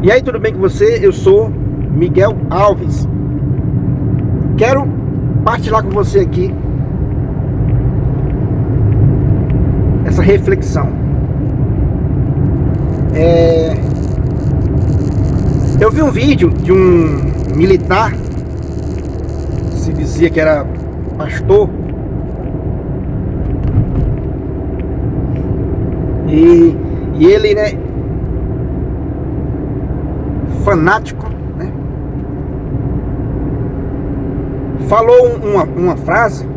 E aí, tudo bem com você? Eu sou Miguel Alves. Quero partilhar com você aqui essa reflexão. Eu vi um vídeo de um militar, se dizia que era pastor, e ele, né, fanático, né, falou uma frase,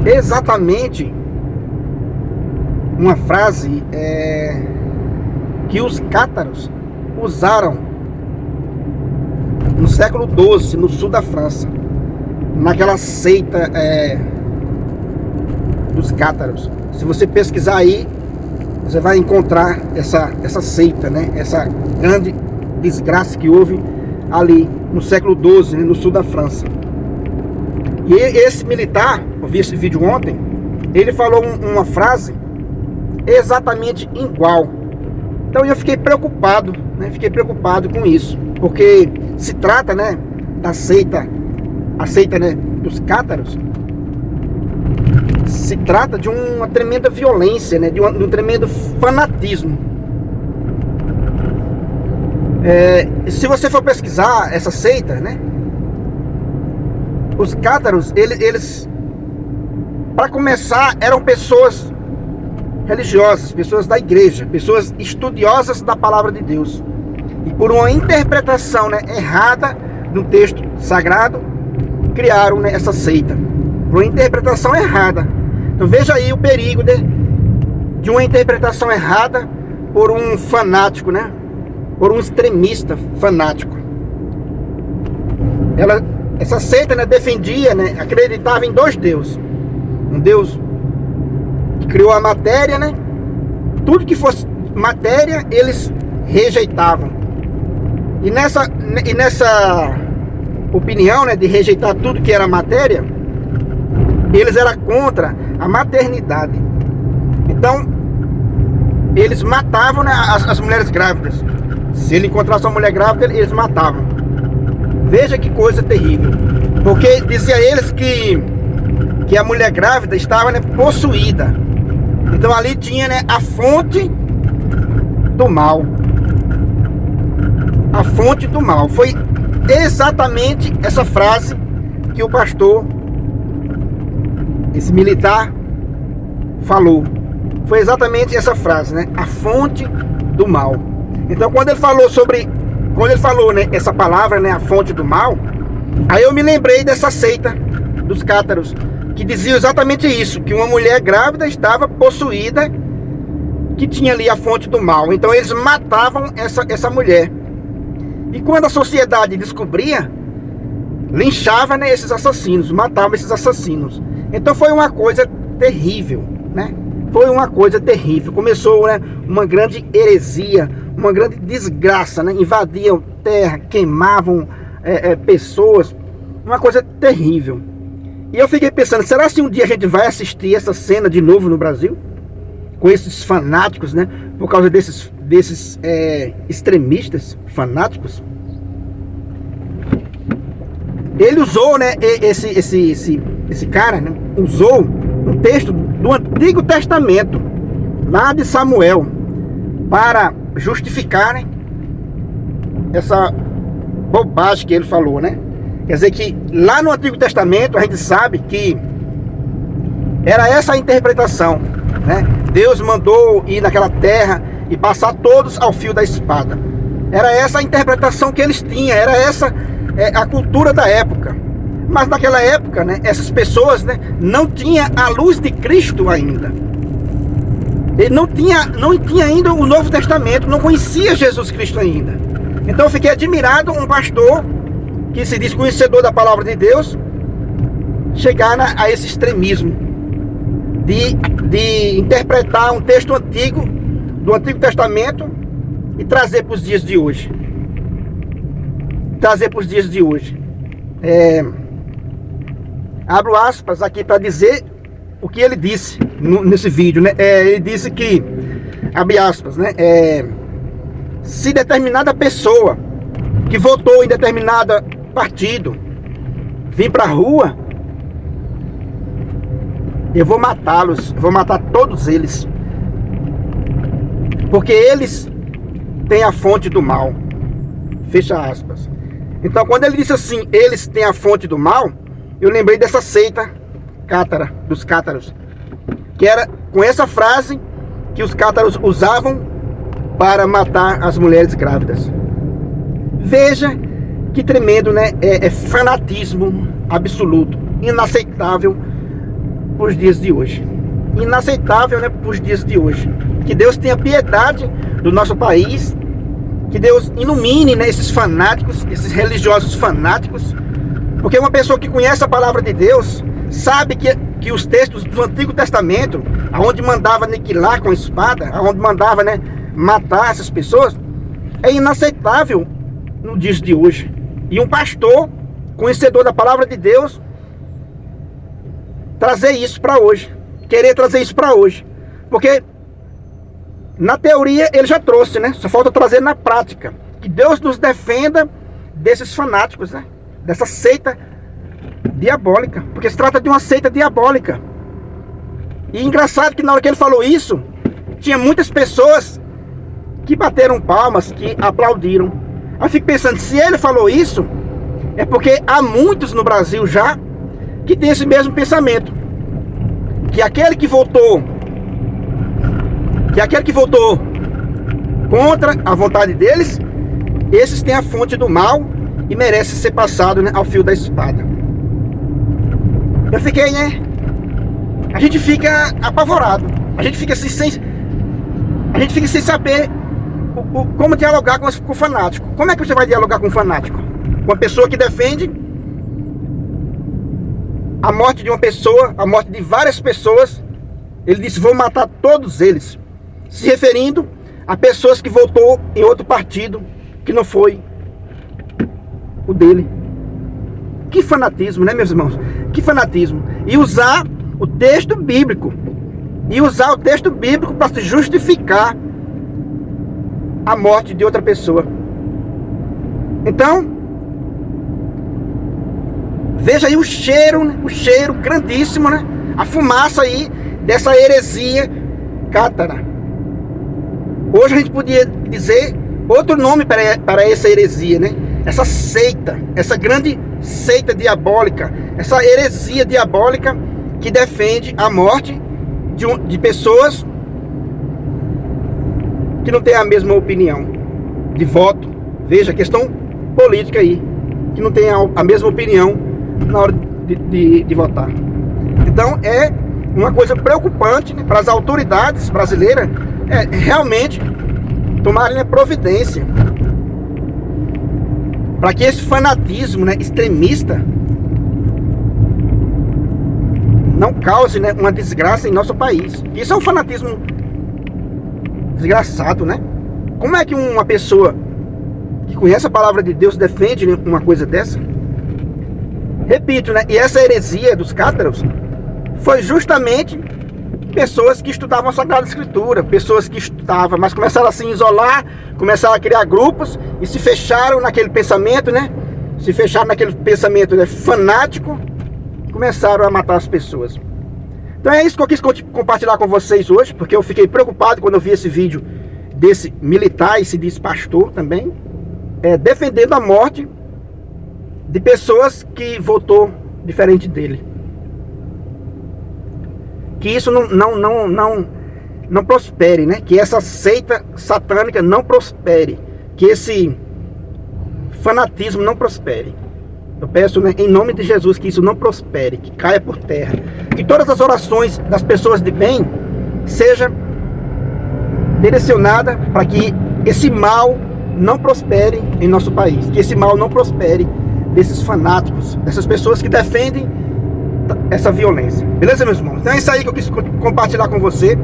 exatamente uma frase que os cátaros usaram no século XII, no sul da França, naquela seita dos cátaros. Se você pesquisar aí, você vai encontrar essa seita, né? Essa grande desgraça que houve ali no século XII, né? No sul da França. E esse militar, eu vi esse vídeo ontem, ele falou uma frase exatamente igual. Então eu fiquei preocupado, né? Fiquei preocupado com isso, porque se trata, né, da seita, a seita, né, dos cátaros. Se trata de uma tremenda violência, né, de um tremendo fanatismo. Se você for pesquisar essa seita, né, os cátaros, eles para começar, eram pessoas religiosas, pessoas da igreja, pessoas estudiosas da palavra de Deus. E por uma interpretação, né, errada de um texto sagrado, criaram, né, essa seita. Por uma interpretação errada. Então veja aí o perigo de uma interpretação errada por um fanático, né? Por um extremista fanático. Essa seita, né, defendia, né, acreditava em dois deuses. Um Deus que criou a matéria, né? Tudo que fosse matéria, eles rejeitavam. E nessa opinião, né, de rejeitar tudo que era matéria, eles eram contra a maternidade. Então eles matavam, né, as mulheres grávidas. Se ele encontrasse uma mulher grávida, eles matavam. Veja que coisa terrível. Porque dizia eles que a mulher grávida estava, né, possuída. Então ali tinha, né, a fonte do mal. A fonte do mal. Foi exatamente essa frase que o pastor, esse militar, falou. Foi exatamente essa frase, né? A fonte do mal. Então quando ele falou, né, essa palavra, né, a fonte do mal, aí eu me lembrei dessa seita dos cátaros, que dizia exatamente isso, que uma mulher grávida estava possuída, que tinha ali a fonte do mal. Então eles matavam essa mulher. E quando a sociedade descobria, linchava, né, esses assassinos, matava esses assassinos. Então foi uma coisa terrível, né? Foi uma coisa terrível. Começou, né, uma grande heresia, uma grande desgraça, né? Invadiam terra, queimavam pessoas, uma coisa terrível. E eu fiquei pensando, será que um dia a gente vai assistir essa cena de novo no Brasil? Com esses fanáticos, né? Por causa desses extremistas fanáticos. Ele usou, né, esse cara, né, usou um texto do Antigo Testamento, lá de Samuel, para justificar, né, essa bobagem que ele falou, né? Quer dizer que lá no Antigo Testamento a gente sabe que era essa a interpretação, né? Deus mandou ir naquela terra e passar todos ao fio da espada. Era essa a interpretação que eles tinham, era essa a cultura da época. Mas naquela época, né, essas pessoas, né, não tinham a luz de Cristo ainda. Ele não tinha ainda o Novo Testamento, não conhecia Jesus Cristo ainda. Então eu fiquei admirado um pastor que se diz conhecedor da palavra de Deus chegar a esse extremismo de interpretar um texto antigo do Antigo Testamento e trazer para os dias de hoje. Abro aspas aqui para dizer o que ele disse nesse vídeo, né? Ele disse que, abre aspas, né? se determinada pessoa que votou em determinado partido vir para a rua, eu vou matá-los, vou matar todos eles, porque eles têm a fonte do mal. Fecha aspas. Então, quando ele disse assim, eles têm a fonte do mal, eu lembrei dessa seita cátara, dos cátaros, que era com essa frase que os cátaros usavam para matar as mulheres grávidas. Veja que tremendo, né? É fanatismo absoluto, inaceitável para os dias de hoje. Inaceitável, né, para os dias de hoje. Que Deus tenha piedade do nosso país, que Deus ilumine, né, esses fanáticos, esses religiosos fanáticos, porque uma pessoa que conhece a palavra de Deus sabe que os textos do Antigo Testamento, aonde mandava aniquilar com a espada, aonde mandava, né, matar essas pessoas, é inaceitável no dias de hoje. E um pastor, conhecedor da palavra de Deus, trazer isso para hoje, querer trazer isso para hoje, porque na teoria ele já trouxe, né? Só falta trazer na prática. Que Deus nos defenda desses fanáticos, né? Dessa seita diabólica, porque se trata de uma seita diabólica. E engraçado que na hora que ele falou isso, tinha muitas pessoas que bateram palmas, que aplaudiram. Aí eu fico pensando, se ele falou isso, é porque há muitos no Brasil já que tem esse mesmo pensamento, que aquele que votou contra a vontade deles, esses têm a fonte do mal e merecem ser passados, né, ao fio da espada. Eu fiquei, né? A gente fica apavorado, a gente fica assim sem saber como dialogar com o fanático. Como é que você vai dialogar com um fanático? Com uma pessoa que defende a morte de uma pessoa, a morte de várias pessoas. Ele disse, vou matar todos eles, se referindo a pessoas que votou em outro partido que não foi o dele. Que fanatismo, né, meus irmãos? Que fanatismo. E usar o texto bíblico para se justificar a morte de outra pessoa. Então, veja aí o cheiro grandíssimo, né? A fumaça aí dessa heresia cátara. Hoje a gente podia dizer outro nome para essa heresia, né? Essa seita, essa grande seita diabólica, essa heresia diabólica que defende a morte de pessoas que não têm a mesma opinião de voto. Veja, questão política aí, que não tem a mesma opinião na hora de votar. Então é uma coisa preocupante, né, para as autoridades brasileiras realmente tomarem, né, providência para que esse fanatismo, né, extremista não cause, né, uma desgraça em nosso país. Isso é um fanatismo desgraçado, né? Como é que uma pessoa que conhece a palavra de Deus defende, né, uma coisa dessa? Repito, né? E essa heresia dos cátaros foi justamente pessoas que estudavam a Sagrada Escritura, pessoas que estudavam, mas começaram a se isolar, começaram a criar grupos e se fecharam naquele pensamento, né? Se fecharam naquele pensamento, né, fanático, começaram a matar as pessoas. Então é isso que eu quis compartilhar com vocês hoje, porque eu fiquei preocupado quando eu vi esse vídeo desse militar, e se diz pastor também, defendendo a morte de pessoas que votou diferente dele. Que isso não prospere, né? Que essa seita satânica não prospere, que esse fanatismo não prospere. Eu peço, né, em nome de Jesus, que isso não prospere, que caia por terra, que todas as orações das pessoas de bem seja direcionada para que esse mal não prospere em nosso país, que esse mal não prospere desses fanáticos, dessas pessoas que defendem essa violência. Beleza, meus irmãos? Então é isso aí que eu quis compartilhar com você.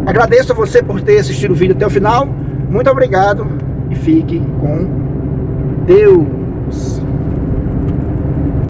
Agradeço a você por ter assistido o vídeo até o final. Muito obrigado e fique com Deus.